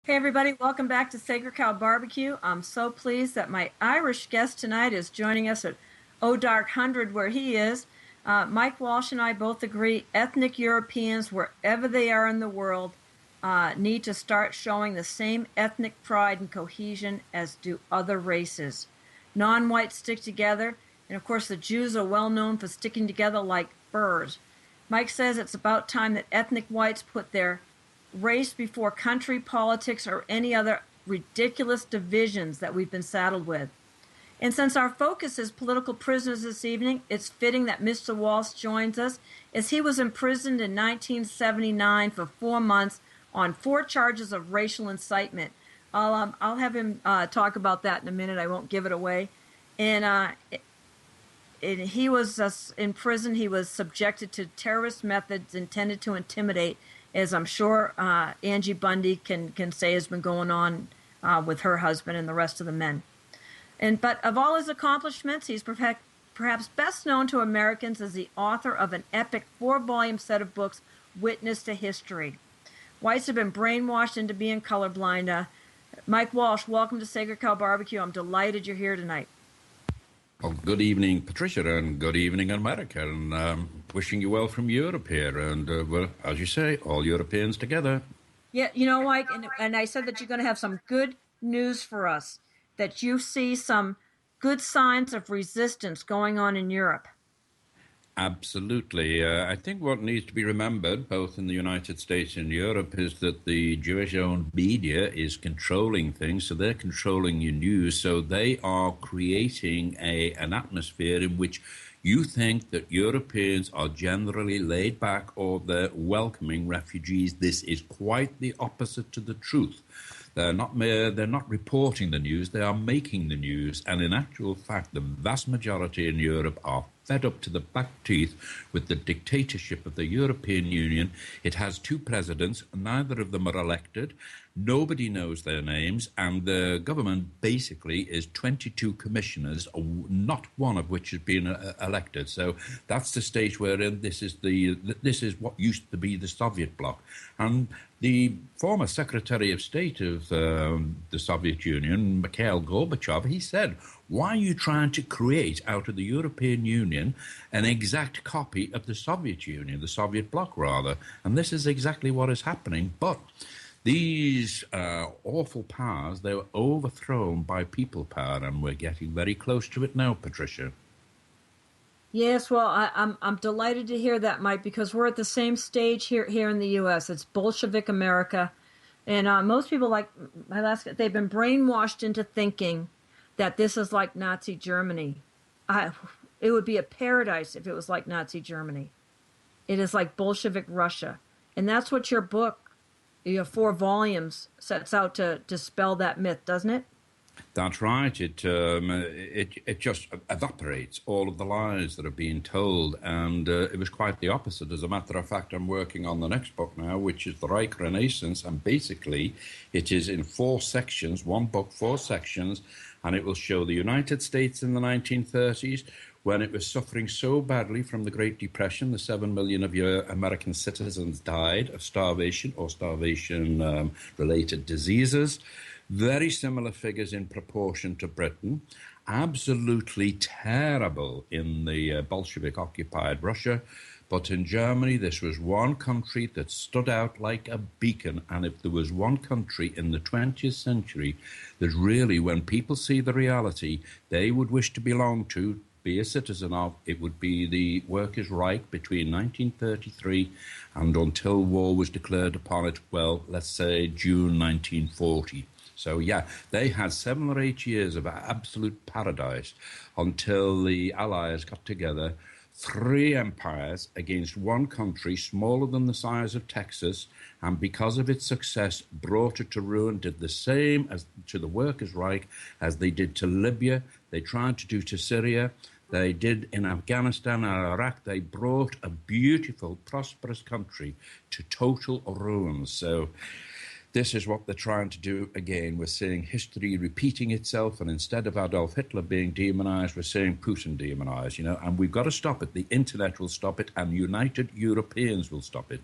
Hey everybody, welcome back to Sacred Cow Barbecue. I'm so pleased that my Irish guest tonight is joining us at O'Dark 100 where he is. Mike Walsh and I both agree ethnic Europeans, wherever they are in the world, need to start showing the same ethnic pride and cohesion as do other races. Non-whites stick together, and of course the Jews are well known for sticking together like burrs. Mike says it's about time that ethnic whites put their race before country, politics, or any other ridiculous divisions that we've been saddled with. And since our focus is political prisoners this evening, it's fitting that Mr. Walsh joins us, as he was imprisoned in 1979 for 4 months on 4 charges of racial incitement. I'll have him talk about that in a minute. I won't give it away. And he was in prison. He was subjected to terrorist methods intended to intimidate, as I'm sure Angie Bundy can say has been going on with her husband and the rest of the men. But of all his accomplishments, he's perhaps best known to Americans as the author of an epic 4-volume set of books, Witness to History. Whites have been brainwashed into being colorblind. Mike Walsh, welcome to Sacred Cow Barbecue. I'm delighted you're here tonight. Well, good evening, Patricia, and good evening, America, and wishing you well from Europe here, and, well, as you say, all Europeans together. Yeah, you know, Mike, and I said that you're going to have some good news for us, that you see some good signs of resistance going on in Europe. Absolutely. I think what needs to be remembered, both in the United States and Europe, is that the Jewish-owned media is controlling things, so they're controlling your news, so they are creating an atmosphere in which you think that Europeans are generally laid back or they're welcoming refugees. This is quite the opposite to the truth. They're not reporting the news, they are making the news, and in actual fact, the vast majority in Europe are fed up to the back teeth with the dictatorship of the European Union. It has 2 presidents, neither of them are elected, nobody knows their names, and the government basically is 22 commissioners, not one of which has been elected. So that's the stage we're in. This is what used to be the Soviet bloc. And the former Secretary of State of the Soviet Union, Mikhail Gorbachev, he said, why are you trying to create out of the European Union an exact copy of the Soviet Union, the Soviet bloc rather? And this is exactly what is happening. But these awful powers, they were overthrown by people power, and we're getting very close to it now, Patricia. Yes, well, I'm delighted to hear that, Mike, because we're at the same stage here in the U.S. It's Bolshevik America, and most people, like they've been brainwashed into thinking that this is like Nazi Germany. It would be a paradise if it was like Nazi Germany. It is like Bolshevik Russia, and that's what your book, your 4 volumes, sets out to dispel that myth, doesn't it? That's right. It just evaporates all of the lies that are being told, and it was quite the opposite. As a matter of fact, I'm working on the next book now, which is The Reich Renaissance, and basically it is in 4 sections, 1 book, 4 sections, and it will show the United States in the 1930s, when it was suffering so badly from the Great Depression. The 7 million of your American citizens died of starvation or starvation-related diseases. Very similar figures in proportion to Britain. Absolutely terrible in the Bolshevik-occupied Russia. But in Germany, this was one country that stood out like a beacon. And if there was one country in the 20th century that really, when people see the reality, they would wish to belong to, be a citizen of, it would be the Workers' Reich between 1933 and until war was declared upon it, well, let's say June 1940. So, yeah, they had 7 or 8 years of absolute paradise until the Allies got together, 3 empires against one country smaller than the size of Texas, and because of its success, brought it to ruin, did the same as to the Workers' Reich as they did to Libya, they tried to do to Syria, they did in Afghanistan and Iraq. They brought a beautiful, prosperous country to total ruin. So this is what they're trying to do again. We're seeing history repeating itself, and instead of Adolf Hitler being demonized, we're seeing Putin demonized, and we've got to stop it. The internet will stop it, and united Europeans will stop it.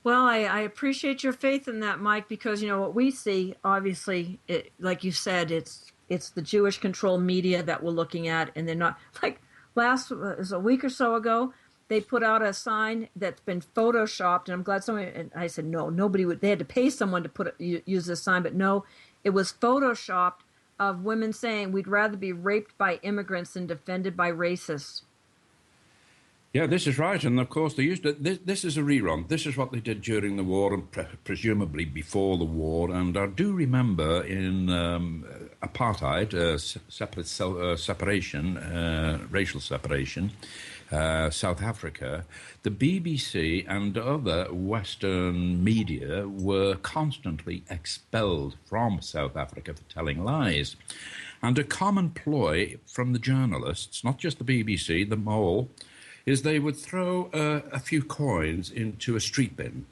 Well, I appreciate your faith in that, Mike, because what we see, obviously, like you said, it's the Jewish controlled media that we're looking at, and they're not like last it was a week or so ago. They put out a sign that's been photoshopped, and I'm glad someone. And I said no, nobody would. They had to pay someone to use this sign, but no, it was photoshopped of women saying we'd rather be raped by immigrants than defended by racists. Yeah, this is right, and of course they used it. This is a rerun. This is what they did during the war and presumably before the war. And I do remember in apartheid, separation, racial separation, South Africa, the BBC and other Western media were constantly expelled from South Africa for telling lies. And a common ploy from the journalists, not just the BBC, the all, is they would throw a few coins into a street bin.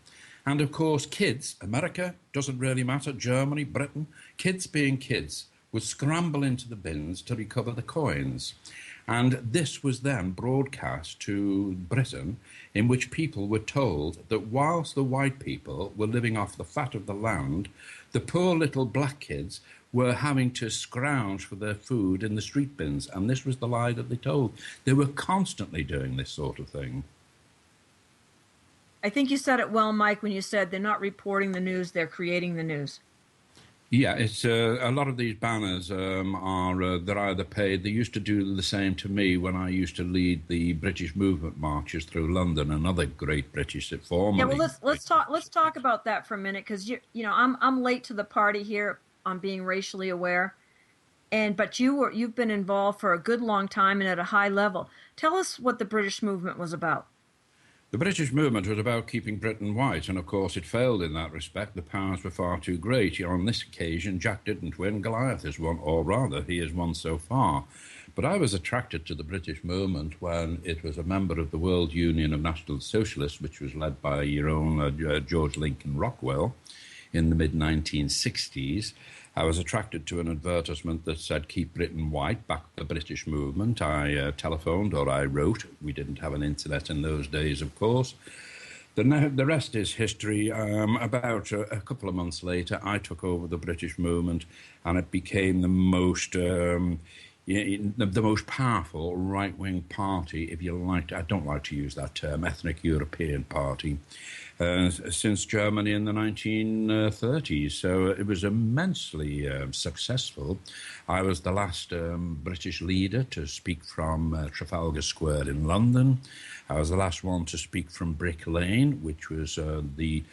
And of course, kids, America, doesn't really matter, Germany, Britain, kids being kids, would scramble into the bins to recover the coins. And this was then broadcast to Britain, in which people were told that whilst the white people were living off the fat of the land, the poor little black kids were having to scrounge for their food in the street bins. And this was the lie that they told. They were constantly doing this sort of thing. I think you said it well, Mike, when you said they're not reporting the news, they're creating the news. Yeah, it's a lot of these banners they're either paid. They used to do the same to me when I used to lead the British movement marches through London, another great British form. Yeah, well, let's talk about that for a minute, because I'm late to the party here on being racially aware, but you've been involved for a good long time and at a high level. Tell us what the British movement was about. The British movement was about keeping Britain white, and of course it failed in that respect. The powers were far too great. On this occasion, Jack didn't win, Goliath has won, or rather, he has won so far. But I was attracted to the British movement when it was a member of the World Union of National Socialists, which was led by your own George Lincoln Rockwell in the mid-1960s. I was attracted to an advertisement that said, "Keep Britain white, back the British movement." I telephoned or I wrote. We didn't have an internet in those days, of course. The rest is history. About a couple of months later, I took over the British movement, and it became the most powerful right-wing party, if you like. I don't like to use that term, ethnic European party, since Germany in the 1930s. So it was immensely successful. I was the last British leader to speak from Trafalgar Square in London. I was the last one to speak from Brick Lane, which was the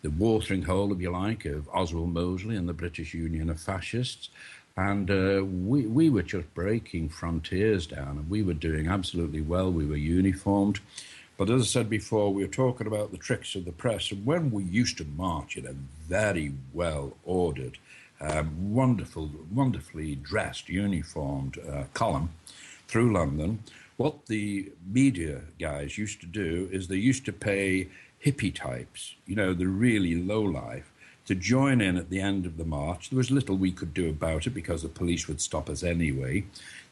watering hole, if you like, of Oswald Mosley and the British Union of Fascists. And we were just breaking frontiers down, and we were doing absolutely well. We were uniformed. But as I said before, we were talking about the tricks of the press. And when we used to march in a very well-ordered, wonderfully dressed, uniformed column through London, what the media guys used to do is they used to pay hippie types, the really low-life, to join in at the end of the march. There was little we could do about it because the police would stop us anyway.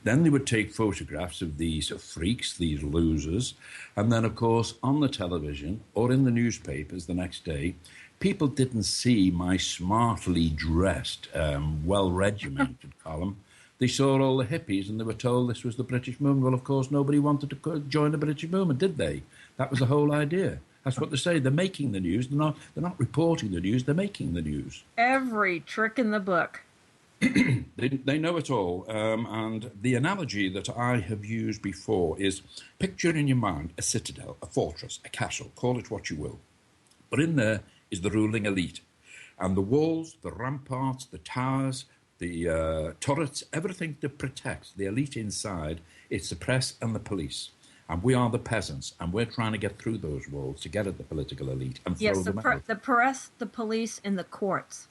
Then they would take photographs of these freaks, these losers, and then, of course, on the television or in the newspapers the next day, people didn't see my smartly dressed, well-regimented column. They saw all the hippies and they were told this was the British movement. Well, of course, nobody wanted to join the British movement, did they? That was the whole idea. That's what they say. They're making the news. They're not reporting the news. They're making the news. Every trick in the book. They know it all. And the analogy that I have used before is picture in your mind a citadel, a fortress, a castle, call it what you will. But in there is the ruling elite. And the walls, the ramparts, the towers, the turrets, everything that protects the elite inside, it's the press and the police. And we are the peasants, and we're trying to get through those walls to get at the political elite and throw them out. The press, the police, and the courts.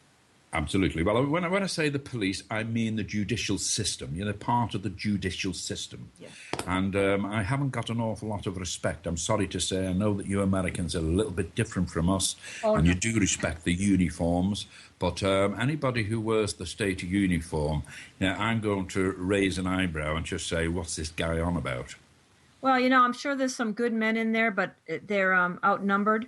Absolutely. Well, when I say the police, I mean the judicial system. Part of the judicial system. Yeah. And I haven't got an awful lot of respect. I'm sorry to say, I know that you Americans are a little bit different from us, and you do respect the uniforms. But anybody who wears the state uniform, I'm going to raise an eyebrow and just say, what's this guy on about? Well, I'm sure there's some good men in there, but they're outnumbered.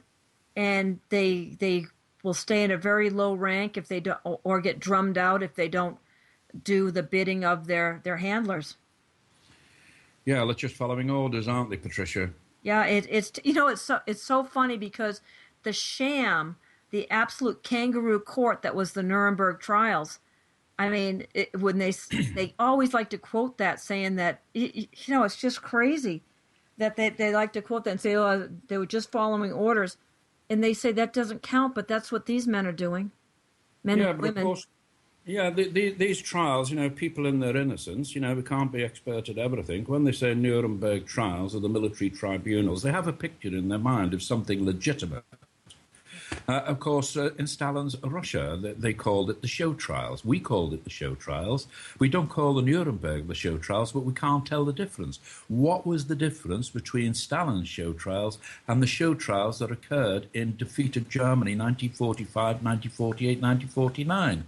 and they will stay in a very low rank if they don't, or get drummed out if they don't do the bidding of their handlers. Yeah, they're just following orders, aren't they, Patricia? Yeah, it's so funny because the sham, the absolute kangaroo court that was the Nuremberg trials. I mean, when they always like to quote that, saying that it's just crazy that they like to quote that and say, oh, they were just following orders, and they say that doesn't count, but that's what these men are doing, men Yeah, and but of women. course, yeah, these trials, people in their innocence, we can't be expert at everything. When they say Nuremberg trials or the military tribunals, they have a picture in their mind of something legitimate. Of course, in Stalin's Russia, they called it the show trials. We called it the show trials. We don't call the Nuremberg the show trials, but we can't tell the difference. What was the difference between Stalin's show trials and the show trials that occurred in defeated Germany 1945, 1948, 1949,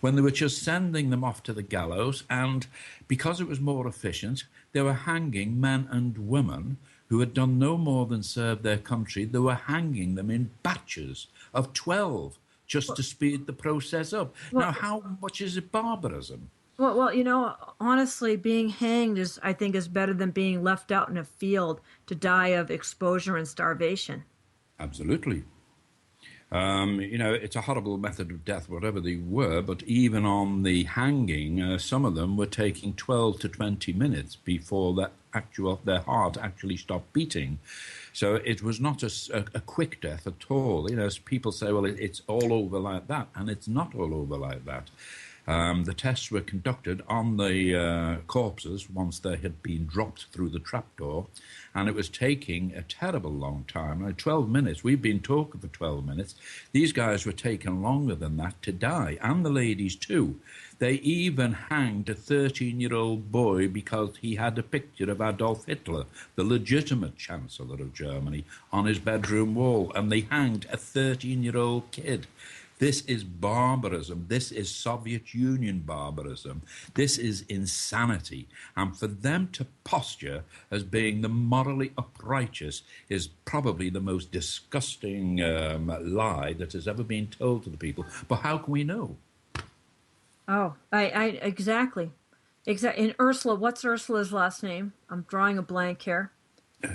when they were just sending them off to the gallows, and because it was more efficient, they were hanging men and women who had done no more than serve their country. They were hanging them in batches of 12 just to speed the process up. Now, Well, how much is it barbarism? honestly, being hanged I think, is better than being left out in a field to die of exposure and starvation. Absolutely. It's a horrible method of death, whatever they were, but even on the hanging, some of them were taking 12 to 20 minutes before their heart actually stopped beating. So it was not a quick death at all. As people say, well, it's all over like that, and it's not all over like that. The tests were conducted on the corpses once they had been dropped through the trapdoor, and it was taking a terrible long time. 12 minutes. We've been talking for 12 minutes. These guys were taking longer than that to die, and the ladies too. They even hanged a 13-year-old boy because he had a picture of Adolf Hitler, the legitimate Chancellor of Germany, on his bedroom wall, and they hanged a 13-year-old kid. This is barbarism. This is Soviet Union barbarism. This is insanity. And for them to posture as being the morally uprighteous is probably the most disgusting lie that has ever been told to the people. But how can we know? Oh, I exactly. Exactly. And Ursula, what's Ursula's last name? I'm drawing a blank here.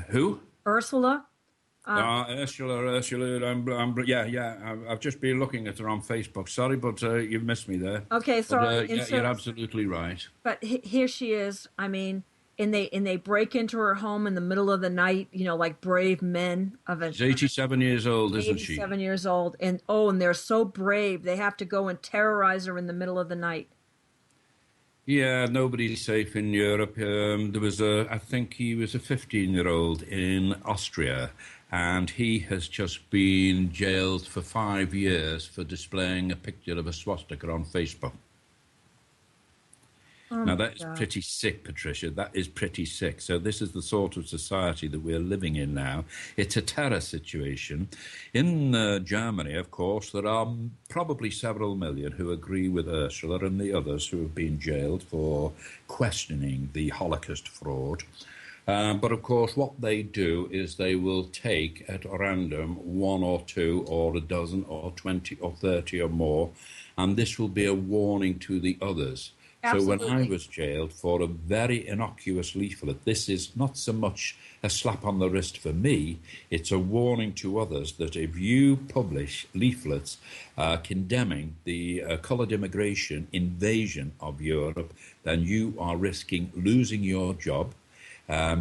Who? Ursula? Ursula. Yeah. I've just been looking at her on Facebook. Sorry, but you've missed me there. Okay, sorry. But, you're absolutely right. But here she is. I mean, and they break into her home in the middle of the night, like brave men of a. She's 87 years old, isn't she? 87 years old. And they're so brave. They have to go and terrorize her in the middle of the night. Yeah, nobody's safe in Europe. There was I think he was a 15-year-old in Austria, and he has just been jailed for 5 years for displaying a picture of a swastika on Facebook. Oh Now, that is God. pretty sick, Patricia. That is pretty sick. So this is the sort of society that we're living in now. It's a terror situation. In Germany, of course, there are probably several million who agree with Ursula and the others who have been jailed for questioning the Holocaust fraud. But, of course, what they do is they will take at random 1 or 2 or a dozen or 20 or 30 or more, and this will be a warning to the others. Absolutely. So when I was jailed for a very innocuous leaflet, this is not so much a slap on the wrist for me, it's a warning to others that if you publish leaflets condemning the coloured immigration invasion of Europe, then you are risking losing your job,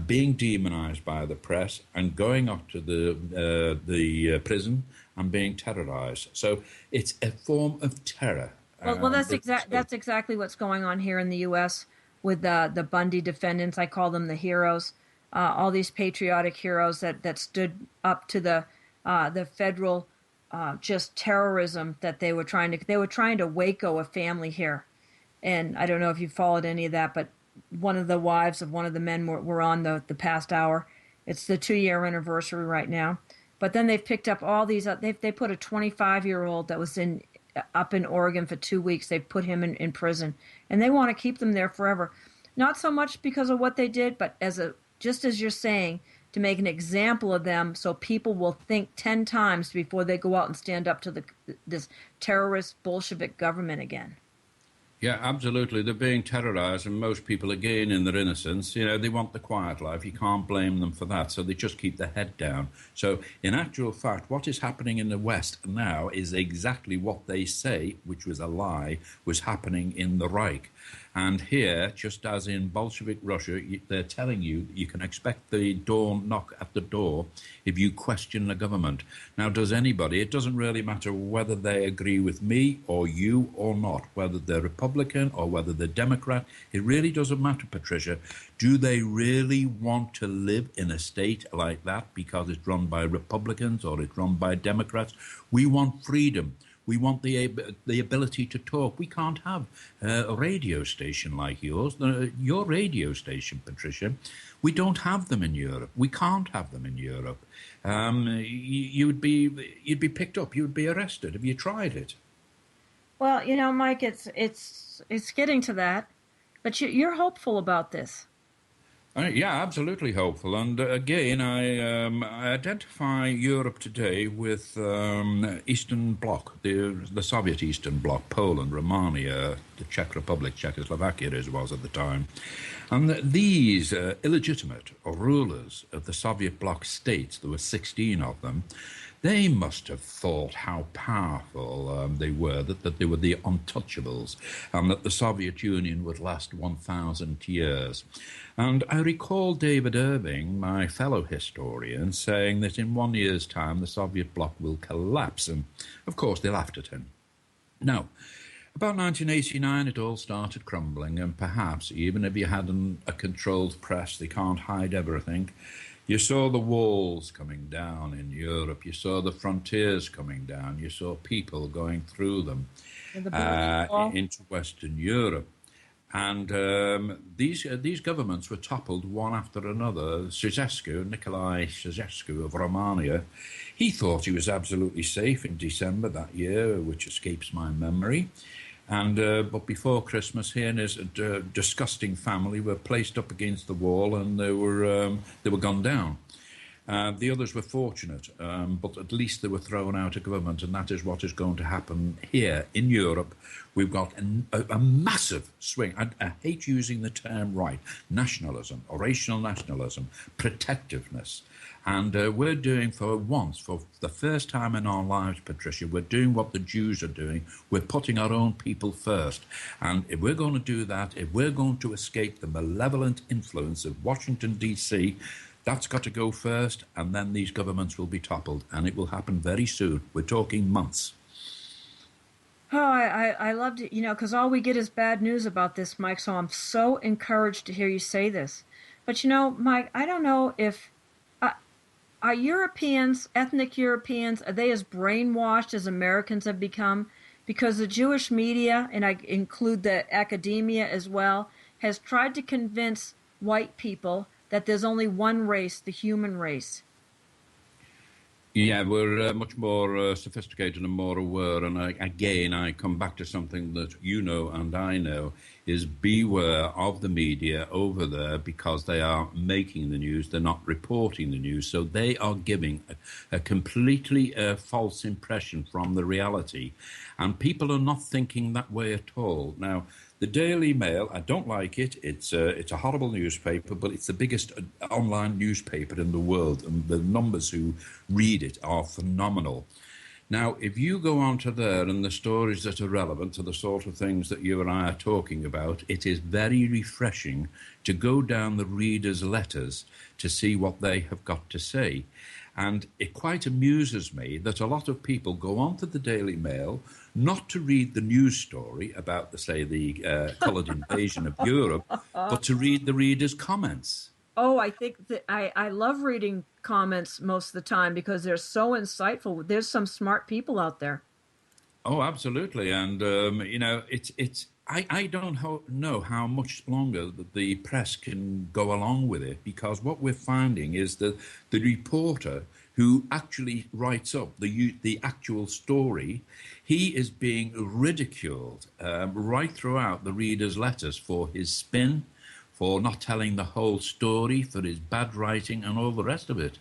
being demonised by the press, and going up to the prison and being terrorised. So it's a form of terror. Well, that's exactly what's going on here in the U.S. with the Bundy defendants. I call them the heroes. All these patriotic heroes that stood up to the federal just terrorism that they were trying to Waco a family here. And I don't know if you followed any of that, but one of the wives of one of the men were on the past hour. It's the 2-year anniversary right now. But then they've picked up all these. They put a 25-year-old that was up in Oregon for 2 weeks. They've put him in prison, and they want to keep them there forever. Not so much because of what they did, but just as you're saying, to make an example of them so people will think 10 times before they go out and stand up to this terrorist Bolshevik government again. Yeah, absolutely. They're being terrorized, and most people, again, in their innocence, they want the quiet life. You can't blame them for that, so they just keep their head down. So, in actual fact, what is happening in the West now is exactly what they say, which was a lie, was happening in the Reich. And here, just as in Bolshevik Russia, they're telling you you can expect the dawn knock at the door if you question the government. Now, does anybody, it doesn't really matter whether they agree with me or you or not, whether they're Republican or whether they're Democrat, it really doesn't matter, Patricia. Do they really want to live in a state like that because it's run by Republicans or it's run by Democrats? We want freedom. We want the ability to talk. We can't have a radio station like yours. Your radio station, Patricia, we don't have them in Europe. We can't have them in Europe. You'd be picked up. You'd be arrested if you tried it. Well, Mike, it's getting to that, but you're hopeful about this. Yeah, absolutely hopeful. And again, I identify Europe today with Eastern Bloc, the Soviet Eastern Bloc, Poland, Romania, the Czech Republic, Czechoslovakia as it was at the time. And these illegitimate rulers of the Soviet Bloc states, there were 16 of them, they must have thought how powerful they were, that they were the untouchables, and that the Soviet Union would last 1,000 years. And I recall David Irving, my fellow historian, saying that in 1 year's time the Soviet bloc will collapse. And, of course, they laughed at him. Now, about 1989, it all started crumbling, and perhaps, even if you had a controlled press, they can't hide everything. You saw the walls coming down in Europe. You saw the frontiers coming down. You saw people going through them into Western Europe. And these governments were toppled one after another. Nikolai Ceausescu of Romania, he thought he was absolutely safe in December that year, which escapes my memory. And but before Christmas, he and his disgusting family were placed up against the wall, and they were gunned down. The others were fortunate, but at least they were thrown out of government, and that is what is going to happen here in Europe. We've got a massive swing. I hate using the term right, nationalism, or racial nationalism, protectiveness. And we're doing, for once, for the first time in our lives, Patricia, we're doing what the Jews are doing. We're putting our own people first. And if we're going to do that, if we're going to escape the malevolent influence of Washington, D.C., that's got to go first, and then these governments will be toppled, and it will happen very soon. We're talking months. Oh, I loved it, because all we get is bad news about this, Mike, so I'm so encouraged to hear you say this. But, Mike, I don't know if... Are Europeans, ethnic Europeans, are they as brainwashed as Americans have become? Because the Jewish media, and I include the academia as well, has tried to convince white people that there's only one race, the human race. Yeah, we're much more sophisticated and more aware. And I come back to something that you know and I know, is beware of the media over there, because they are making the news. They're not reporting the news. So they are giving a completely false impression from the reality. And people are not thinking that way at all. Now, the Daily Mail, I don't like it. It's a horrible newspaper, but it's the biggest online newspaper in the world, and the numbers who read it are phenomenal. Now, if you go onto there and the stories that are relevant to the sort of things that you and I are talking about, it is very refreshing to go down the readers' letters to see what they have got to say. And it quite amuses me that a lot of people go onto the Daily Mail not to read the news story about, the coloured invasion of Europe, but to read the readers' comments. Oh, I think that I love reading comments most of the time because they're so insightful. There's some smart people out there. Oh, absolutely. And, I don't know how much longer the press can go along with it, because what we're finding is that the reporter who actually writes up the actual story, he is being ridiculed right throughout the readers' letters for his spin, for not telling the whole story, for his bad writing and all the rest of it.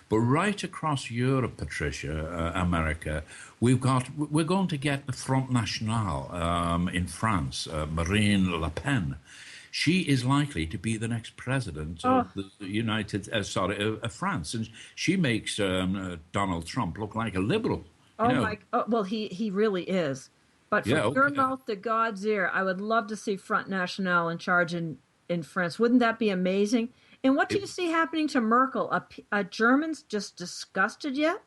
But right across Europe, Patricia, America, we're going to get the Front National in France, Marine Le Pen. She is likely to be the next president of the of France, and she makes Donald Trump look like a liberal. Oh my! Oh, well, he really is. But Yeah, from your okay. mouth to God's ear, I would love to see Front National in charge in France. Wouldn't that be amazing? And what do It, you see happening to Merkel? Are Germans just disgusted yet?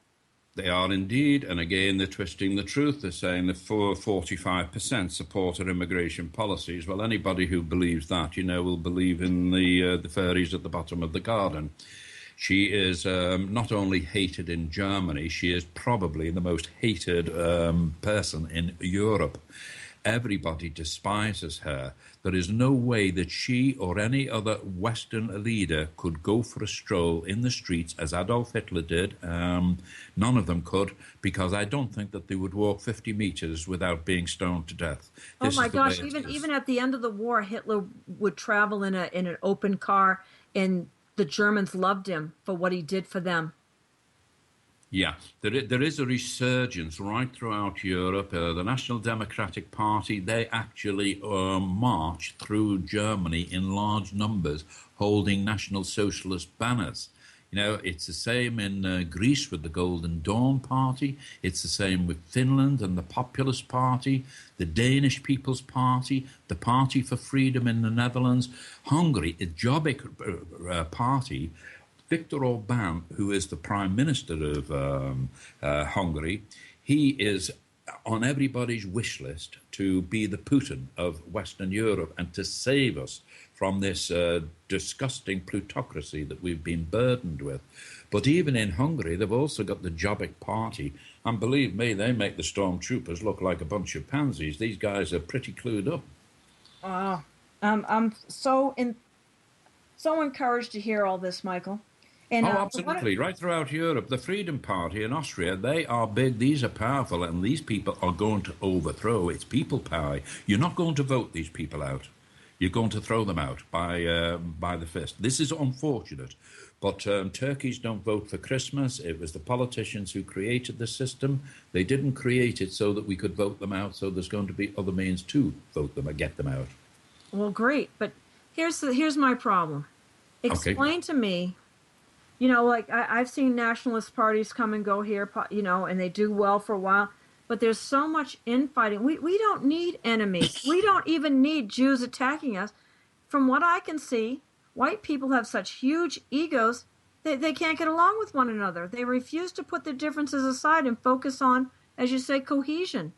They are indeed, and again, they're twisting the truth. They're saying that 45% support our immigration policies. Well, anybody who believes that, will believe in the fairies at the bottom of the garden. She is not only hated in Germany, she is probably the most hated person in Europe. Everybody despises her. There is no way that she or any other Western leader could go for a stroll in the streets as Adolf Hitler did. None of them could, because I don't think that they would walk 50 meters without being stoned to death. Oh This my is the way gosh! it is. Even at the end of the war, Hitler would travel in an open car, and the Germans loved him for what he did for them. Yeah, there is a resurgence right throughout Europe. The National Democratic Party, they actually march through Germany in large numbers, holding National Socialist banners. It's the same in Greece with the Golden Dawn Party. It's the same with Finland and the Populist Party, the Danish People's Party, the Party for Freedom in the Netherlands, Hungary, the Jobbik Party. Viktor Orban, who is the Prime Minister of Hungary, he is on everybody's wish list to be the Putin of Western Europe and to save us from this disgusting plutocracy that we've been burdened with. But even in Hungary, they've also got the Jobbik Party. And believe me, they make the stormtroopers look like a bunch of pansies. These guys are pretty clued up. I'm so encouraged to hear all this, Michael. And, Absolutely. Right throughout Europe, the Freedom Party in Austria, they are big, these are powerful, and these people are going to overthrow. It's people power. You're not going to vote these people out. You're going to throw them out by the fist. This is unfortunate, but turkeys don't vote for Christmas. It was the politicians who created the system. They didn't create it so that we could vote them out, so there's going to be other means to vote them and get them out. Well, great, but here's my problem. Explain to me. I've seen nationalist parties come and go here, and they do well for a while. But there's so much infighting. We don't need enemies. We don't even need Jews attacking us. From what I can see, white people have such huge egos, they can't get along with one another. They refuse to put their differences aside and focus on, as you say, cohesion.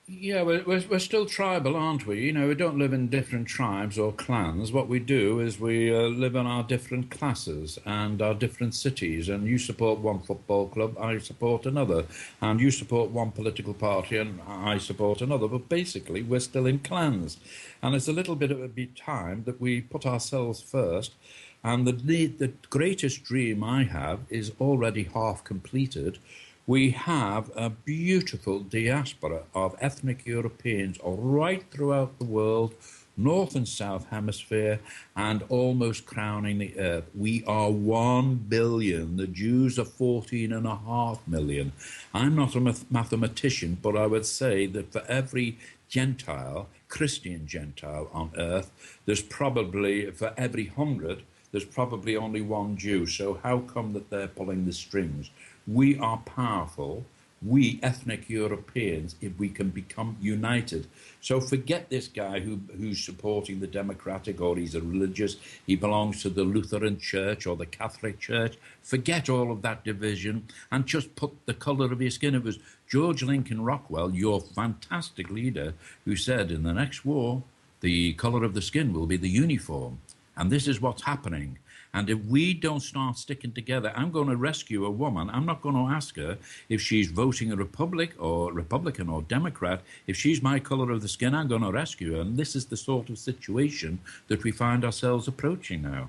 Yeah, we're still tribal, aren't we? We don't live in different tribes or clans. What we do is we live in our different classes and our different cities. And you support one football club, I support another. And you support one political party and I support another. But basically, we're still in clans. And it's a little bit of a time that we put ourselves first. And the greatest dream I have is already half completed. We have a beautiful diaspora of ethnic Europeans right throughout the world, North and South Hemisphere, and almost crowning the earth. We are 1 billion. The Jews are 14.5 million. I'm not a mathematician, but I would say that for every Gentile, Christian Gentile on earth, there's probably, for every 100, there's probably only one Jew. So how come that they're pulling the strings? We are powerful, we ethnic Europeans, if we can become united. So forget this guy who's supporting the Democratic, or he's a religious, he belongs to the Lutheran Church or the Catholic Church. Forget all of that division and just put the colour of your skin. It was George Lincoln Rockwell, your fantastic leader, who said in the next war, the colour of the skin will be the uniform. And this is what's happening. And if we don't start sticking together, I'm going to rescue a woman. I'm not going to ask her if she's voting a Republican or Democrat. If she's my color of the skin, I'm going to rescue her. And this is the sort of situation that we find ourselves approaching now.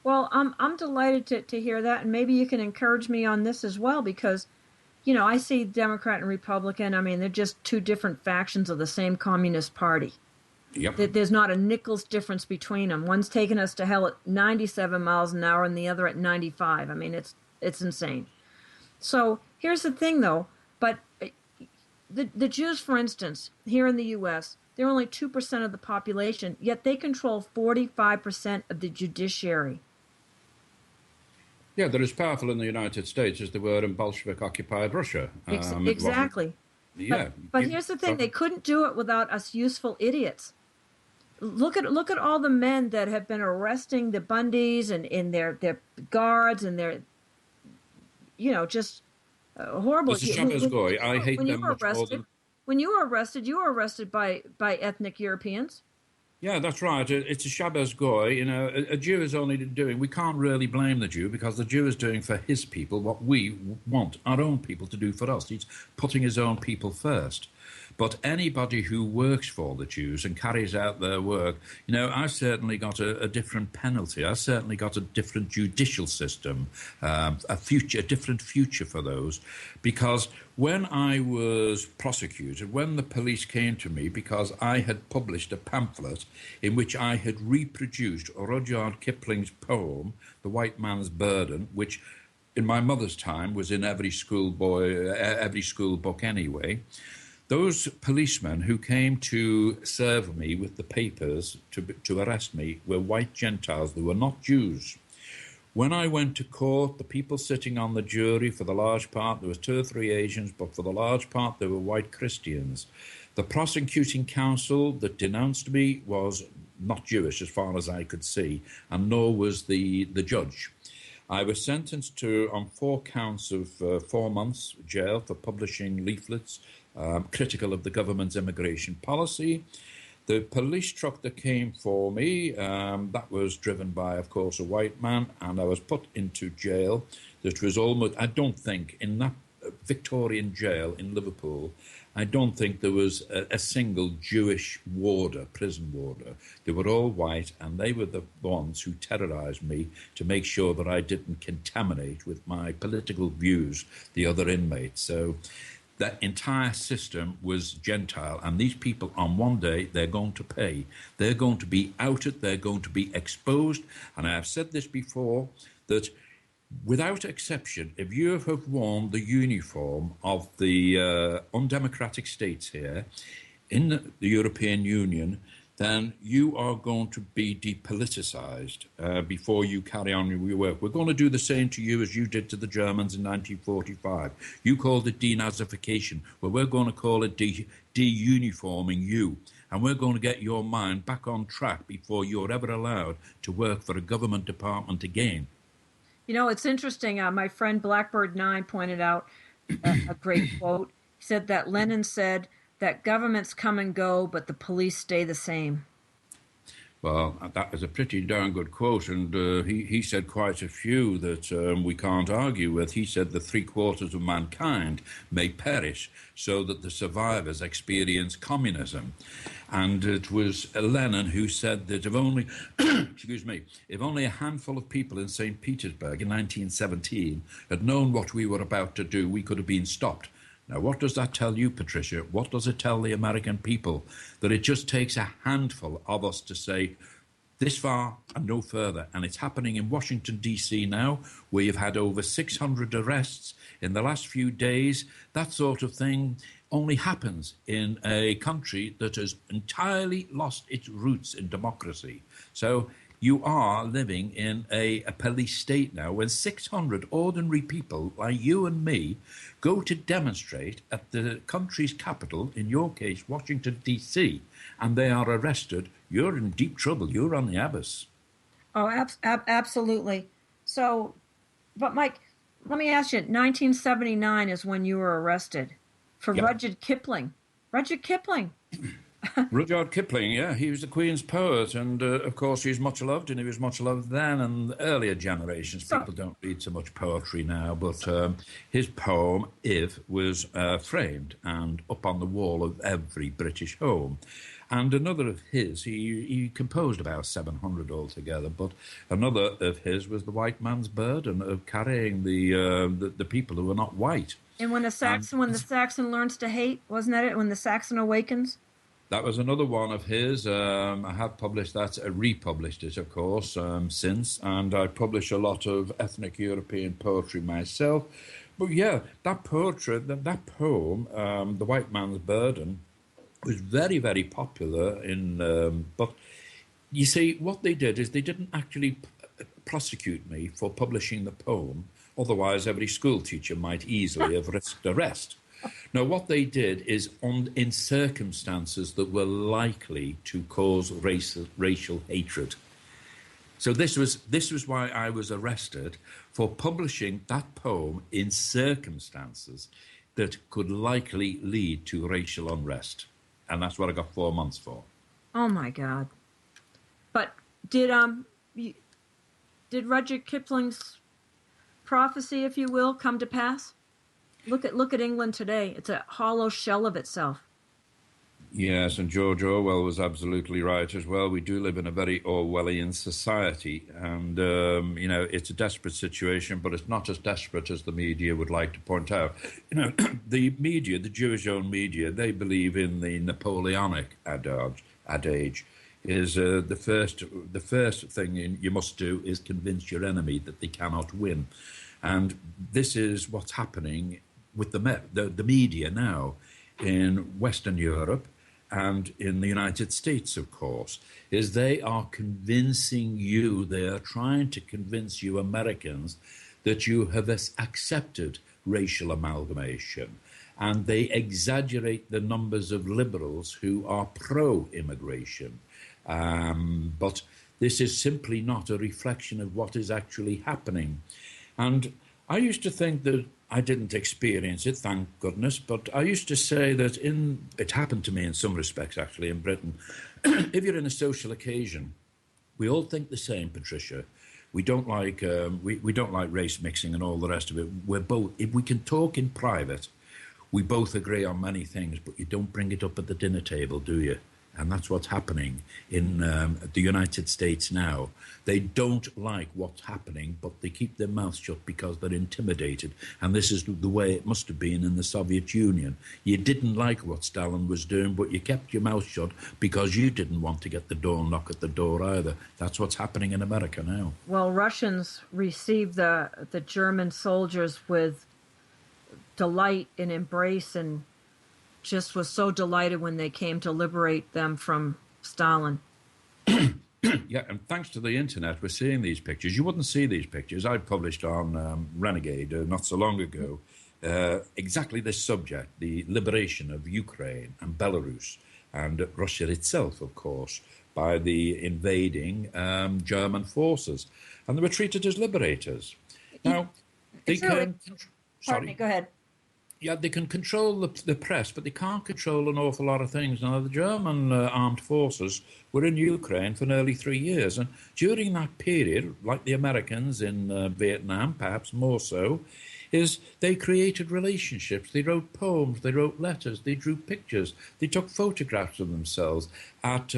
Well, I'm delighted to hear that. And maybe you can encourage me on this as well, because, I see Democrat and Republican. I mean, they're just two different factions of the same Communist Party. Yep. There's not a nickel's difference between them. One's taking us to hell at 97 miles an hour and the other at 95. I mean, it's insane. So here's the thing, though. But the Jews, for instance, here in the U.S., they're only 2% of the population, yet they control 45% of the judiciary. Yeah, they're as powerful in the United States as they were in Bolshevik-occupied Russia. Exactly. Yeah. But here's the thing: they couldn't do it without us useful idiots. Look at all the men that have been arresting the Bundys and in their guards and their, just horrible. It's a Shabbos Goy. I hate when you them were much more arrested, than... when you were arrested by ethnic Europeans. Yeah, that's right. It's a Shabbos Goy. You know, a Jew is only doing... We can't really blame the Jew because the Jew is doing for his people what we want our own people to do for us. He's putting his own people first. But anybody who works for the Jews and carries out their work, I've certainly got a different penalty. I've certainly got a different judicial system, a different future for those. Because when I was prosecuted, when the police came to me because I had published a pamphlet in which I had reproduced Rudyard Kipling's poem, The White Man's Burden, which in my mother's time was in every school book anyway. Those policemen who came to serve me with the papers to arrest me were white Gentiles. They were not Jews. When I went to court, the people sitting on the jury, for the large part, there was 2 or 3 Asians, but for the large part, they were white Christians. The prosecuting counsel that denounced me was not Jewish, as far as I could see, and nor was the judge. I was sentenced on 4 counts of 4 months jail for publishing leaflets critical of the government's immigration policy. The police truck that came for me, that was driven by, of course, a white man, and I was put into jail. That was almost, I don't think, in that Victorian jail in Liverpool, I don't think there was a single Jewish prison warder. They were all white, and they were the ones who terrorized me to make sure that I didn't contaminate with my political views the other inmates. So that entire system was Gentile, and these people on one day, they're going to pay. They're going to be outed, they're going to be exposed, and I have said this before, that without exception, if you have worn the uniform of the undemocratic states here in the European Union, then you are going to be depoliticized before you carry on your work. We're going to do the same to you as you did to the Germans in 1945. You called it denazification. Well, we're going to call it de-uniforming you. And we're going to get your mind back on track before you're ever allowed to work for a government department again. It's interesting. My friend Blackbird9 pointed out a great quote. He said that Lenin said that governments come and go, but the police stay the same. Well, that was a pretty darn good quote, and he said quite a few that we can't argue with. He said that 3/4 of mankind may perish so that the survivors experience communism. And it was Lenin who said that if only, if only a handful of people in St. Petersburg in 1917 had known what we were about to do, we could have been stopped. Now, what does that tell you, Patricia? What does it tell the American people? That it just takes a handful of us to say this far and no further. And it's happening in Washington, D.C. now, where you've had over 600 arrests in the last few days. That sort of thing only happens in a country that has entirely lost its roots in democracy. So you are living in a police state now when 600 ordinary people like you and me go to demonstrate at the country's capital, in your case, Washington, D.C., and they are arrested. You're in deep trouble. You're on the abyss. Oh, absolutely. So, but Mike, let me ask you, 1979 is when you were arrested for Rudyard Kipling. Rudyard Kipling. Rudyard Kipling, yeah, he was the Queen's poet, and of course he's much loved, and he was much loved then, and earlier generations. People don't read so much poetry now, but his poem, If, was framed and up on the wall of every British home. And another of his, he composed about 700 altogether, but another of his was The White Man's Burden, of carrying the people who were not white. And when the Saxon learns to hate, wasn't that it? When the Saxon awakens? That was another one of his. I have published that, republished it, of course, since, and I publish a lot of ethnic European poetry myself. But yeah, that poetry, that poem, The White Man's Burden, was very, very popular but you see, what they did is they didn't actually prosecute me for publishing the poem. Otherwise, every school teacher might easily have risked arrest. Now, what they did is, in circumstances that were likely to cause racial hatred. So this was why I was arrested for publishing that poem in circumstances that could likely lead to racial unrest, and that's what I got 4 months for. Oh my God! But did Rudyard Kipling's prophecy, if you will, come to pass? Look at England today. It's a hollow shell of itself. Yes, and George Orwell was absolutely right as well. We do live in a very Orwellian society, and it's a desperate situation, but it's not as desperate as the media would like to point out. The media, the Jewish-owned media, they believe in the Napoleonic adage. Is the first thing you must do is convince your enemy that they cannot win, and this is what's happening with the media now in Western Europe and in the United States, of course, is they are convincing you, they are trying to convince you Americans that you have accepted racial amalgamation, and they exaggerate the numbers of liberals who are pro-immigration. But this is simply not a reflection of what is actually happening. And I used to think that I didn't experience it, thank goodness, but I used to say that it happened to me in some respects, actually, in Britain. If you're in a social occasion, we all think the same, Patricia. We don't like we don't like race mixing and all the rest of it. We're both, if we can talk in private, we both agree on many things, but you don't bring it up at the dinner table, do you? And that's what's happening in the United States now. They don't like what's happening, but they keep their mouths shut because they're intimidated. And this is the way it must have been in the Soviet Union. You didn't like what Stalin was doing, but you kept your mouth shut because you didn't want to get the knock at the door either. That's what's happening in America now. Well, Russians received the German soldiers with delight and embrace, and just was so delighted when they came to liberate them from Stalin. Yeah, and thanks to the internet, we're seeing these pictures. You wouldn't see these pictures. I published on Renegade not so long ago exactly this subject, the liberation of Ukraine and Belarus and Russia itself, of course, by the invading German forces. And they were treated as liberators. Now, they can... Pardon me, go ahead. Yeah, they can control the press, but they can't control an awful lot of things. Now, the German armed forces were in Ukraine for nearly 3 years, and during that period, like the Americans in Vietnam, perhaps more so, is they created relationships. They wrote poems, they wrote letters, they drew pictures, they took photographs of themselves at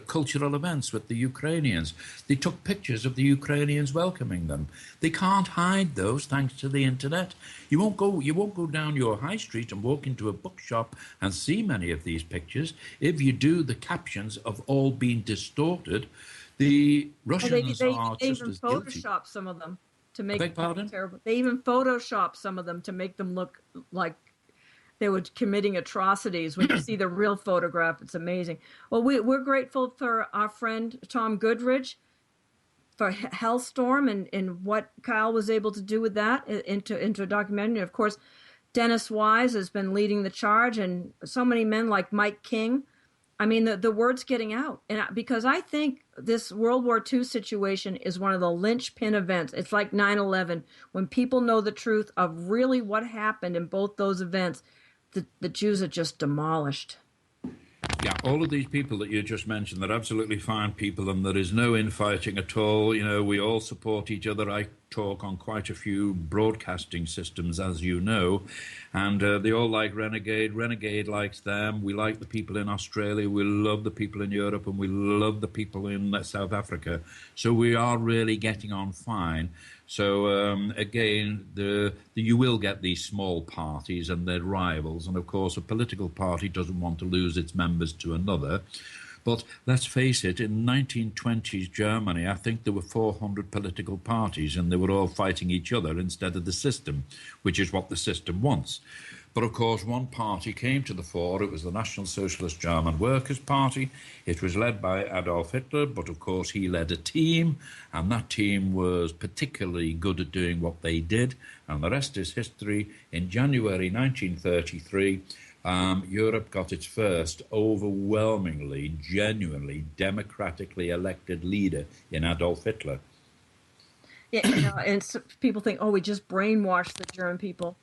cultural events with the Ukrainians. They took pictures of the Ukrainians welcoming them. They can't hide those thanks to the internet. You won't go down your high street and walk into a bookshop and see many of these pictures. If you do, the captions have all been distorted. The Russians are just as guilty. Photoshop some of them to make them terrible. They even Photoshop some of them to make them look like they were committing atrocities. When you see the real photograph, it's amazing. Well, we're grateful for our friend Tom Goodridge for Hellstorm and what Kyle was able to do with that into a documentary. Of course, Dennis Wise has been leading the charge, and so many men like Mike King. I mean, the word's getting out. And because I think this World War II situation is one of the linchpin events. It's like 9/11. When people know the truth of really what happened in both those events, the Jews are just demolished. Yeah, all of these people that you just mentioned, they're absolutely fine people, and there is no infighting at all. You know, we all support each other. I talk on quite a few broadcasting systems, as you know, and they all like Renegade. Renegade likes them. We like the people in Australia. We love the people in Europe, and we love the people in South Africa. So we are really getting on fine. So again, you will get these small parties and their rivals, and of course, a political party doesn't want to lose its members to another. But let's face it, in 1920s Germany, I think there were 400 political parties, and they were all fighting each other instead of the system, which is what the system wants. But of course, one party came to the fore. It was the National Socialist German Workers' Party. It was led by Adolf Hitler, but of course he led a team, and that team was particularly good at doing what they did, and the rest is history. In January 1933, Europe got its first overwhelmingly, genuinely, democratically elected leader in Adolf Hitler. Yeah, and people think, oh, we just brainwashed the German people.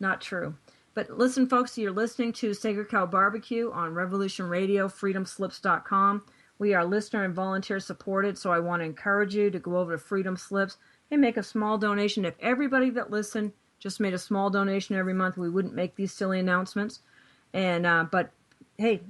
Not true. But listen, folks, you're listening to Sacred Cow Barbecue on Revolution Radio, freedomslips.com. We are listener and volunteer supported, so I want to encourage you to go over to Freedom Slips and make a small donation. If everybody that listened just made a small donation every month, we wouldn't make these silly announcements. And but hey,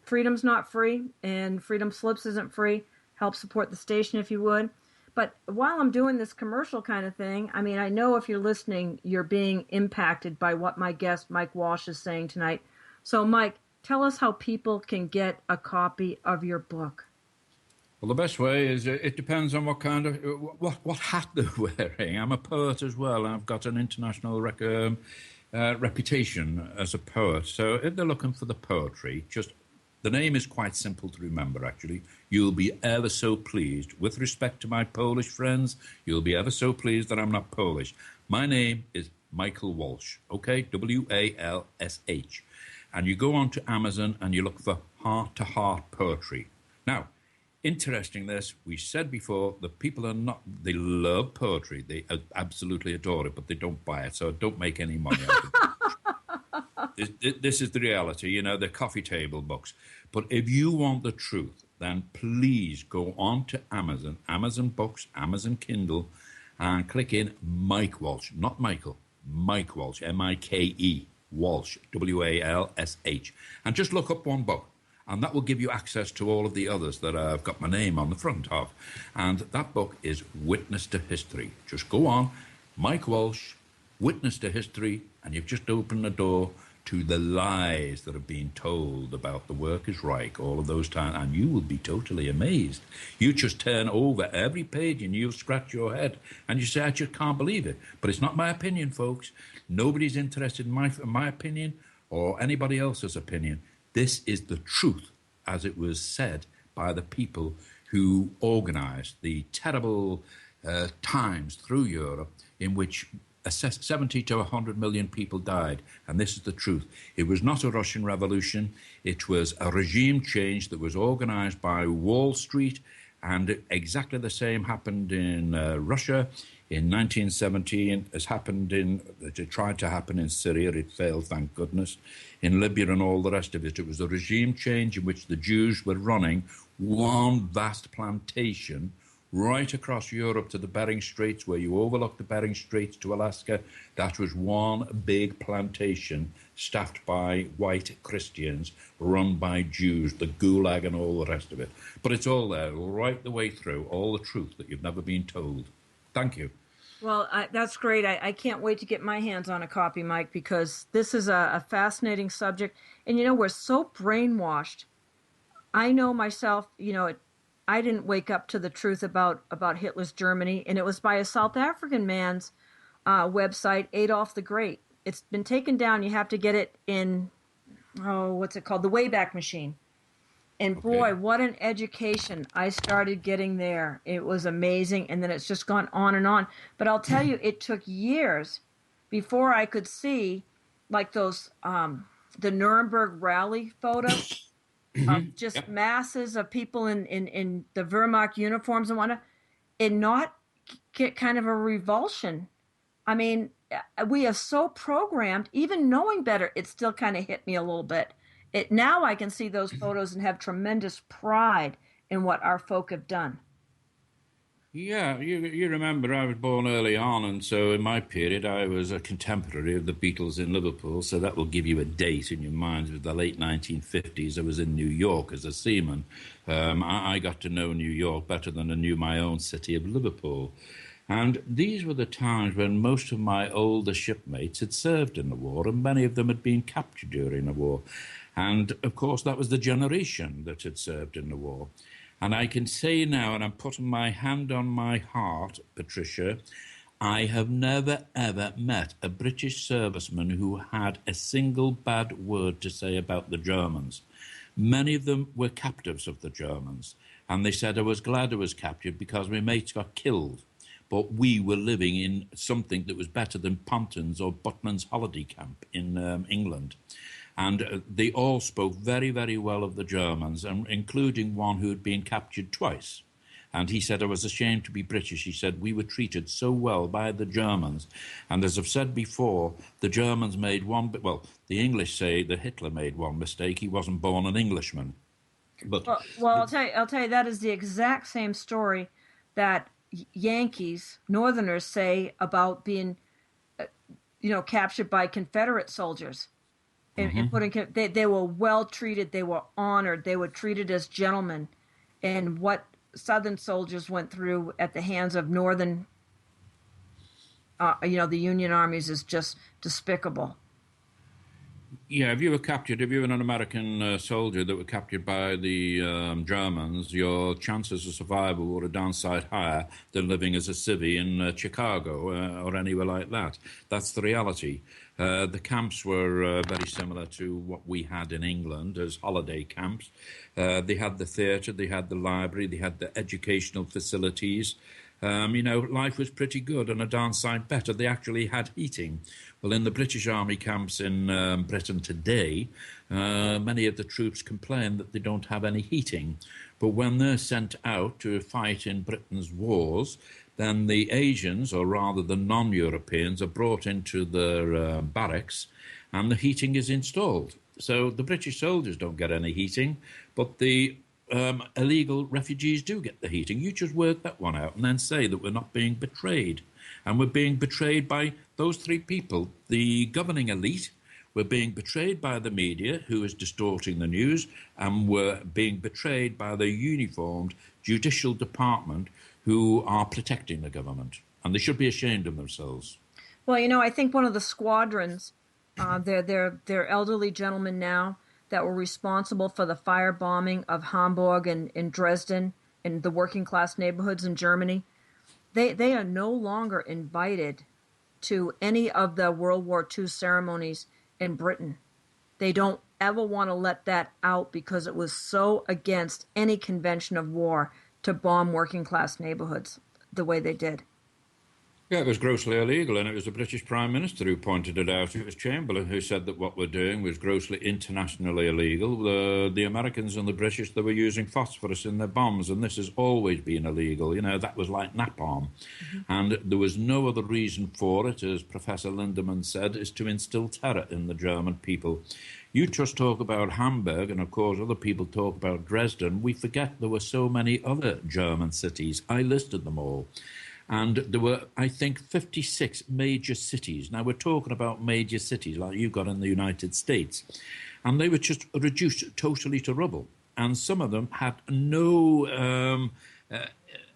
freedom's not free, and Freedom Slips isn't free. Help support the station if you would. But while I'm doing this commercial kind of thing, I mean, I know if you're listening, you're being impacted by what my guest Mike Walsh is saying tonight. So, Mike, tell us how people can get a copy of your book. Well, the best way is it depends on what kind of what hat they're wearing. I'm a poet as well. I've got an international reputation as a poet. So if they're looking for the poetry, the name is quite simple to remember, actually. You'll be ever so pleased. With respect to my Polish friends, you'll be ever so pleased that I'm not Polish. My name is Michael Walsh, okay? W-A-L-S-H. And you go on to Amazon and you look for heart-to-heart poetry. Now, interesting this, we said before, that people are not, they love poetry. They absolutely adore it, but they don't buy it, so don't make any money out of it. This is the reality, they're coffee table books. But if you want the truth, then please go on to Amazon, Amazon Books, Amazon Kindle, and click in Mike Walsh, not Michael, Mike Walsh, M-I-K-E, Walsh, W-A-L-S-H. And just look up one book, and that will give you access to all of the others that I've got my name on the front of. And that book is Witness to History. Just go on, Mike Walsh, Witness to History, and you've just opened the door to the lies that have been told about the Workers' Reich all of those times, and you will be totally amazed. You just turn over every page and you'll scratch your head, and you say, I just can't believe it. But it's not my opinion, folks. Nobody's interested in my opinion or anybody else's opinion. This is the truth, as it was said by the people who organized the terrible times through Europe in which 70 to 100 million people died, and this is the truth. It was not a Russian Revolution. It was a regime change that was organized by Wall Street, and exactly the same happened in Russia in 1917 as it tried to happen in Syria. It failed, thank goodness. In Libya and all the rest of it, it was a regime change in which the Jews were running one vast plantation right across Europe to the Bering Straits, where you overlook the Bering Straits to Alaska. That was one big plantation staffed by white Christians, run by Jews, the Gulag and all the rest of it. But it's all there, right the way through, all the truth that you've never been told. Thank you. Well, that's great. I can't wait to get my hands on a copy, Mike, because this is a fascinating subject. And, we're so brainwashed. I know myself, I didn't wake up to the truth about Hitler's Germany, and it was by a South African man's website, Adolf the Great. It's been taken down. You have to get it in, what's it called? The Wayback Machine. And boy, what an education I started getting there. It was amazing, and then it's just gone on and on. But I'll tell you, it took years before I could see, like those, the Nuremberg rally photos. Of just masses of people in the Wehrmacht uniforms and whatnot, and not get kind of a revulsion. I mean, we are so programmed, even knowing better, it still kind of hit me a little bit. Now I can see those photos and have tremendous pride in what our folk have done. Yeah, you remember I was born early on, and so in my period I was a contemporary of the Beatles in Liverpool, so that will give you a date in your mind. It was the late 1950s. I was in New York as a seaman. I got to know New York better than I knew my own city of Liverpool. And these were the times when most of my older shipmates had served in the war, and many of them had been captured during the war. And, of course, that was the generation that had served in the war. And I can say now, and I'm putting my hand on my heart, Patricia, I have never, ever met a British serviceman who had a single bad word to say about the Germans. Many of them were captives of the Germans, and they said, I was glad I was captured because my mates got killed. But we were living in something that was better than Ponton's or Butman's holiday camp in England. And they all spoke very, very well of the Germans, and including one who had been captured twice. And he said, I was ashamed to be British. He said, we were treated so well by the Germans. And as I've said before, the Germans made the English say that Hitler made one mistake. He wasn't born an Englishman. But Well, I'll tell you, that is the exact same story that Yankees, Northerners say about being, captured by Confederate soldiers. And they were well treated, they were honored, they were treated as gentlemen. And what Southern soldiers went through at the hands of Northern, the Union armies is just despicable. yeah, if you were an American soldier that were captured by the Germans, your chances of survival were a downside higher than living as a civvy in Chicago or anywhere like that. That's the reality. The camps were very similar to what we had in England as holiday camps. They had the theatre, they had the library, they had the educational facilities. Life was pretty good and a darn sight better. They actually had heating. Well, in the British Army camps in Britain today, many of the troops complain that they don't have any heating. But when they're sent out to fight in Britain's wars, then the Asians, or rather the non-Europeans, are brought into their barracks and the heating is installed. So the British soldiers don't get any heating, but the illegal refugees do get the heating. You just work that one out and then say that we're not being betrayed. And we're being betrayed by those three people. The governing elite, we're being betrayed by the media, who is distorting the news, and we're being betrayed by the uniformed judicial department, who are protecting the government. And they should be ashamed of themselves. Well, I think one of the squadrons, they're elderly gentlemen now that were responsible for the firebombing of Hamburg and Dresden and the working class neighborhoods in Germany. They are no longer invited to any of the World War II ceremonies in Britain. They don't ever want to let that out because it was so against any convention of war to bomb working class neighborhoods the way they did. Yeah, it was grossly illegal, and it was the British Prime Minister who pointed it out. It was Chamberlain who said that what we're doing was grossly internationally illegal. The Americans and the British, they were using phosphorus in their bombs, and this has always been illegal. That was like napalm. Mm-hmm. And there was no other reason for it, as Professor Lindemann said, is to instill terror in the German people. You just talk about Hamburg, and of course other people talk about Dresden. We forget there were so many other German cities. I listed them all. And there were, I think, 56 major cities. Now, we're talking about major cities like you've got in the United States. And they were just reduced totally to rubble. And some of them had no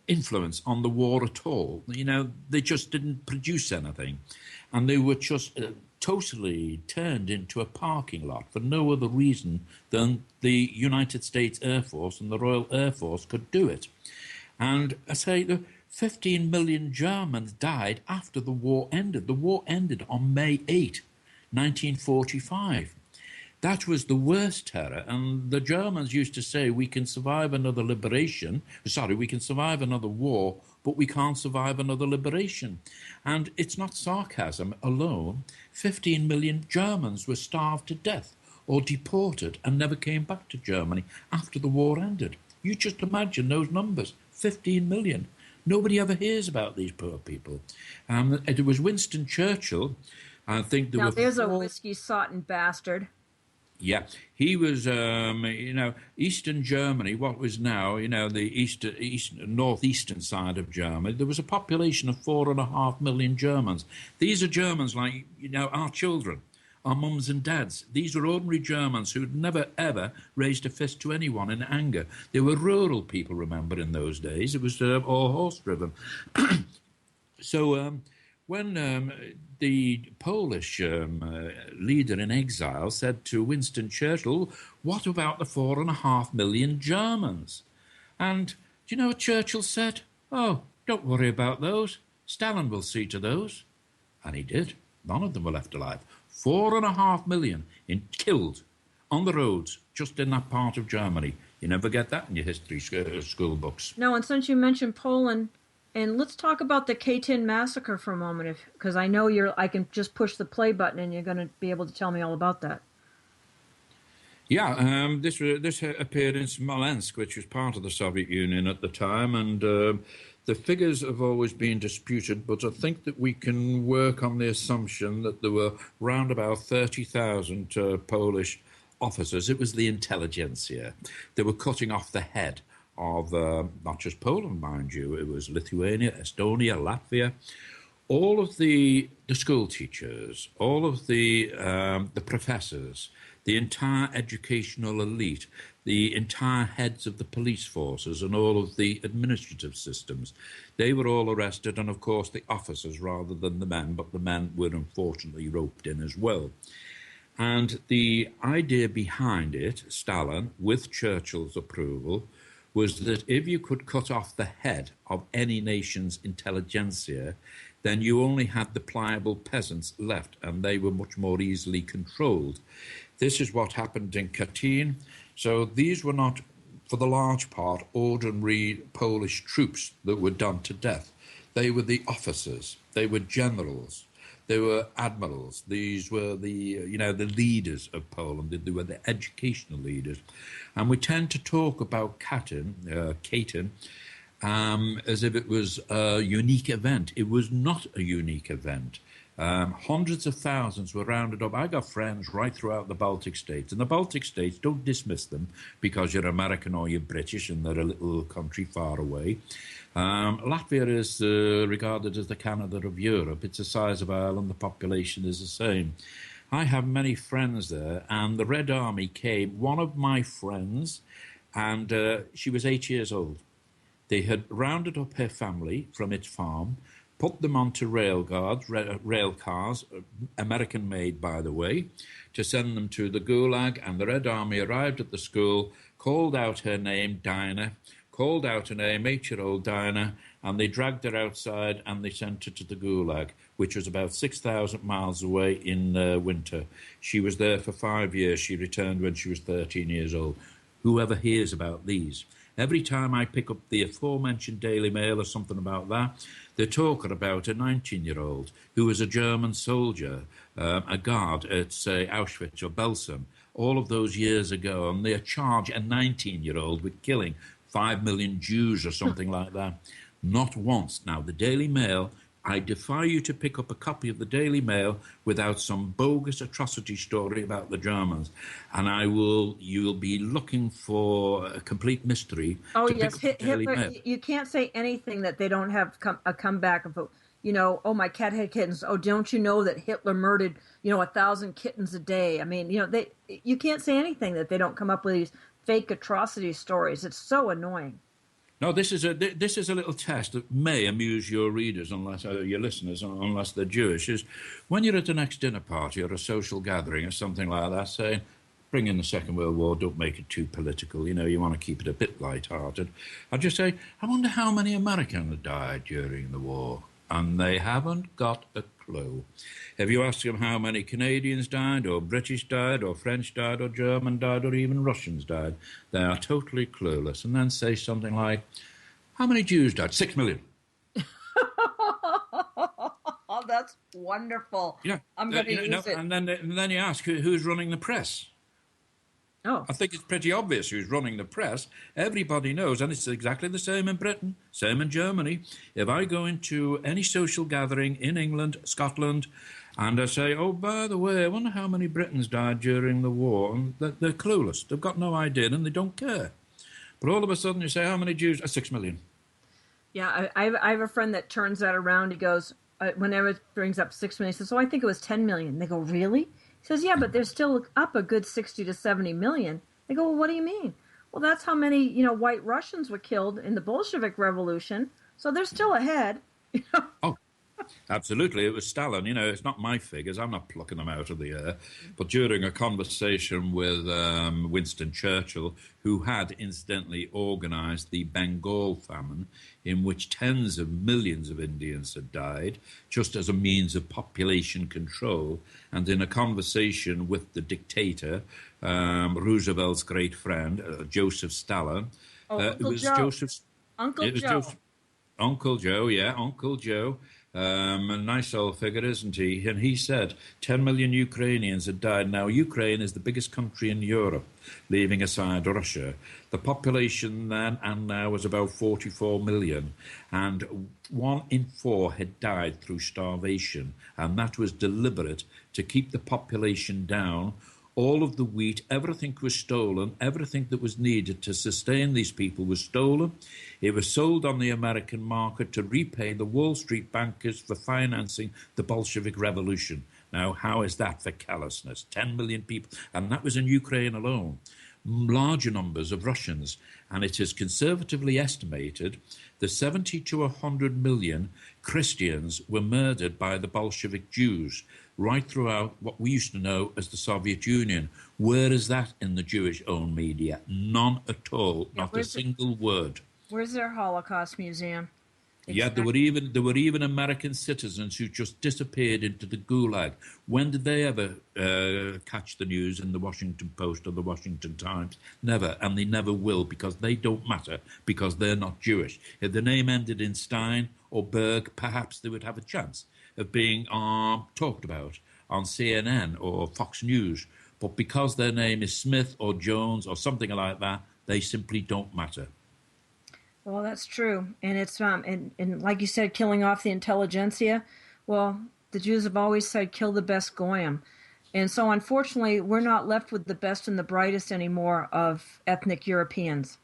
influence on the war at all. They just didn't produce anything. And they were just totally turned into a parking lot for no other reason than the United States Air Force and the Royal Air Force could do it. And I say, 15 million Germans died after the war ended. The war ended on May 8, 1945. That was the worst terror. And the Germans used to say, we can survive another we can survive another war, but we can't survive another liberation. And it's not sarcasm alone. 15 million Germans were starved to death or deported and never came back to Germany after the war ended. You just imagine those numbers, 15 million. Nobody ever hears about these poor people. It was Winston Churchill. I think there now, were there's a whiskey-sodden bastard. Yeah, he was, Eastern Germany, what was now, the northeastern side of Germany. There was a population of 4.5 million Germans. These are Germans like, our children, our mums and dads. These were ordinary Germans who'd never, ever raised a fist to anyone in anger. They were rural people, remember, in those days. It was all horse-driven. So when the Polish leader in exile said to Winston Churchill, what about the 4.5 million Germans? And do you know what Churchill said? Oh, don't worry about those. Stalin will see to those. And he did. None of them were left alive. 4.5 million killed on the roads just in that part of Germany. You never get that in your history school books. No, and since you mentioned Poland, and let's talk about the Katyn massacre for a moment, because I know I can just push the play button and you're going to be able to tell me all about that. Yeah, this appeared in Smolensk, which was part of the Soviet Union at the time, and the figures have always been disputed, but I think that we can work on the assumption that there were round about 30,000 Polish officers. It was the intelligentsia. They were cutting off the head of not just Poland, mind you. It was Lithuania, Estonia, Latvia. All of the school teachers, all of the professors, the entire educational elite, the entire heads of the police forces and all of the administrative systems, they were all arrested, and of course the officers rather than the men, but the men were unfortunately roped in as well. And the idea behind it, Stalin, with Churchill's approval, was that if you could cut off the head of any nation's intelligentsia, then you only had the pliable peasants left, and they were much more easily controlled. This is what happened in Katyn. So these were not, for the large part, ordinary Polish troops that were done to death. They were the officers, they were generals, they were admirals. These were the leaders of Poland. They were the educational leaders. And we tend to talk about Katyn, as if it was a unique event. It was not a unique event. Hundreds of thousands were rounded up. I got friends right throughout the Baltic states. And the Baltic states, don't dismiss them because you're American or you're British and they're a little country far away. Latvia is regarded as the Canada of Europe. It's the size of Ireland. The population is the same. I have many friends there, and the Red Army came. One of my friends, and she was 8 years old. They had rounded up her family from its farm, put them onto rail cars, American-made, by the way, to send them to the Gulag, and the Red Army arrived at the school, called out her name, Dinah, called out her name, 8-year-old Dinah, and they dragged her outside and they sent her to the Gulag, which was about 6,000 miles away in winter. She was there for 5 years. She returned when she was 13 years old. Whoever hears about these? Every time I pick up the aforementioned Daily Mail or something about that, they're talking about a 19-year-old who was a German soldier, a guard at, say, Auschwitz or Belsen, all of those years ago, and they charge a 19-year-old with killing 5 million Jews or something like that. Not once. Now, the Daily Mail, I defy you to pick up a copy of the Daily Mail without some bogus atrocity story about the Germans. And you'll be looking for a complete mystery. Oh, yes, Hitler, you can't say anything that they don't have a comeback of, oh, my cat had kittens. Oh, don't you know that Hitler murdered, 1,000 kittens a day? I mean, you can't say anything that they don't come up with these fake atrocity stories. It's so annoying. No, this is a little test that may amuse your readers, unless your listeners, unless they're Jewish. Is when you're at the next dinner party or a social gathering or something like that, saying, "Bring in the Second World War. Don't make it too political. You want to keep it a bit light-hearted." I just say, "I wonder how many Americans died during the war," and they haven't got a clue. If you ask them how many Canadians died, or British died, or French died, or German died, or even Russians died, they are totally clueless. And then say something like, how many Jews died? 6 million. Oh, that's wonderful. Yeah, I'm going to use it. And then you ask who's running the press. Oh. I think it's pretty obvious who's running the press. Everybody knows, and it's exactly the same in Britain, same in Germany. If I go into any social gathering in England, Scotland, And I say, oh, by the way, I wonder how many Britons died during the war. And they're clueless. They've got no idea and they don't care. But all of a sudden you say, how many Jews? 6 million. Yeah, I have a friend that turns that around. He goes, whenever it brings up 6 million, he says, oh, I think it was 10 million. They go, really? He says, yeah, but they're still up a good 60 to 70 million. They go, well, what do you mean? Well, that's how many, white Russians were killed in the Bolshevik Revolution. So they're still ahead. Oh, absolutely. It was Stalin. It's not my figures. I'm not plucking them out of the air. But during a conversation with Winston Churchill, who had incidentally organized the Bengal famine, in which tens of millions of Indians had died, just as a means of population control, and in a conversation with the dictator, Roosevelt's great friend, Joseph Stalin, Uncle Joe. Uncle Joe. Uncle Joe, yeah, Uncle Joe. A nice old figure, isn't he? And he said 10 million Ukrainians had died. Now, Ukraine is the biggest country in Europe, leaving aside Russia. The population then and now was about 44 million. And 1 in 4 had died through starvation. And that was deliberate to keep the population down. All of the wheat, everything was stolen. Everything that was needed to sustain these people was stolen. It was sold on the American market to repay the Wall Street bankers for financing the Bolshevik Revolution. Now, how is that for callousness? 10 million people, and that was in Ukraine alone. Larger numbers of Russians, and it is conservatively estimated that 70 to 100 million Christians were murdered by the Bolshevik Jews right throughout what we used to know as the Soviet Union. Where is that in the Jewish-owned media? None at all, not a single word. Where's their Holocaust museum? Yeah, there were even American citizens who just disappeared into the Gulag. When did they ever catch the news in the Washington Post or the Washington Times? Never, and they never will, because they don't matter, because they're not Jewish. If the name ended in Stein or Berg, perhaps they would have a chance of being talked about on CNN or Fox News. But because their name is Smith or Jones or something like that, they simply don't matter. Well, that's true. And it's and like you said, killing off the intelligentsia. Well, the Jews have always said, kill the best goyim. And so unfortunately, we're not left with the best and the brightest anymore of ethnic Europeans.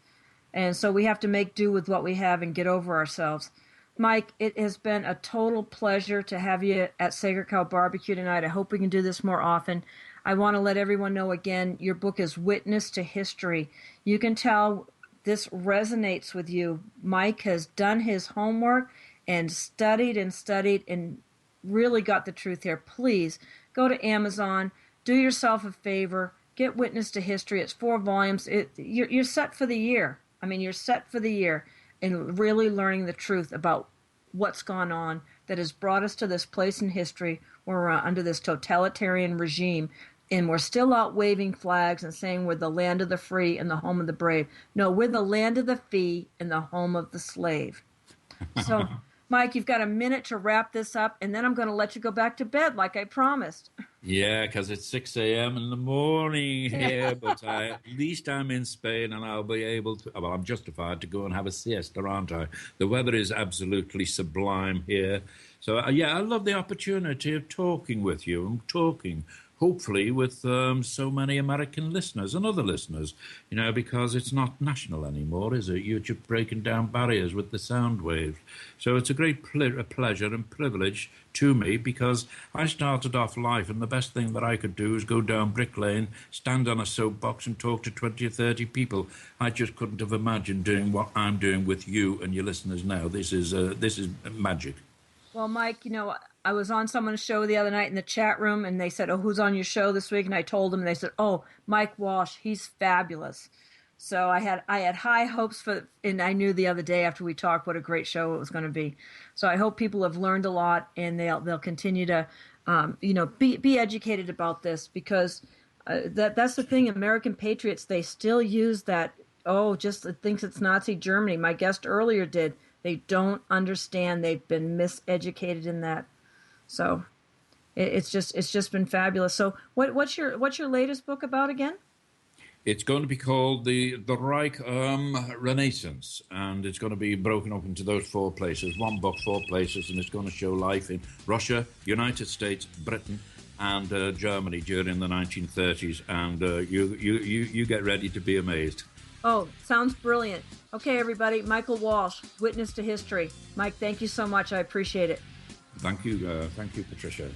And so we have to make do with what we have and get over ourselves. Mike, it has been a total pleasure to have you at Sacred Cow Barbecue tonight. I hope we can do this more often. I want to let everyone know again, your book is Witness to History. You can tell this resonates with you. Mike has done his homework and studied and really got the truth here. Please go to Amazon, do yourself a favor, get Witness to History. It's 4 volumes. You're set for the year. I mean, you're set for the year in really learning the truth about what's gone on that has brought us to this place in history where we're under this totalitarian regime. And we're still out waving flags and saying we're the land of the free and the home of the brave. No, we're the land of the fee and the home of the slave. So, Mike, you've got a minute to wrap this up, and then I'm going to let you go back to bed like I promised. Yeah, because it's 6 a.m. in the morning here, but at least I'm in Spain and I'll be able to, well, I'm justified to go and have a siesta, aren't I? The weather is absolutely sublime here. So, I love the opportunity of talking with you and talking hopefully with so many American listeners and other listeners, because it's not national anymore, is it? You're just breaking down barriers with the sound waves. So it's a great pleasure and privilege to me, because I started off life and the best thing that I could do is go down Brick Lane, stand on a soapbox and talk to 20 or 30 people. I just couldn't have imagined doing what I'm doing with you and your listeners now. This is magic. Well, Mike, I was on someone's show the other night in the chat room, and they said, oh, who's on your show this week? And I told them, and they said, oh, Mike Walsh, he's fabulous. So I had high hopes for, and I knew the other day after we talked what a great show it was going to be. So I hope people have learned a lot, and they'll continue to, be educated about this, because that's the thing. American patriots, they still use that, just thinks it's Nazi Germany. My guest earlier did. They don't understand. They've been miseducated in that. So it's just been fabulous. So what's your latest book about again? It's going to be called the Reich Renaissance, and it's going to be broken up into those 4 places. 1 book, 4 places, and it's going to show life in Russia, United States, Britain, and Germany during the 1930s. And you get ready to be amazed. Oh, sounds brilliant. Okay, everybody, Michael Walsh, Witness to History. Mike, thank you so much. I appreciate it. Thank you, Patricia.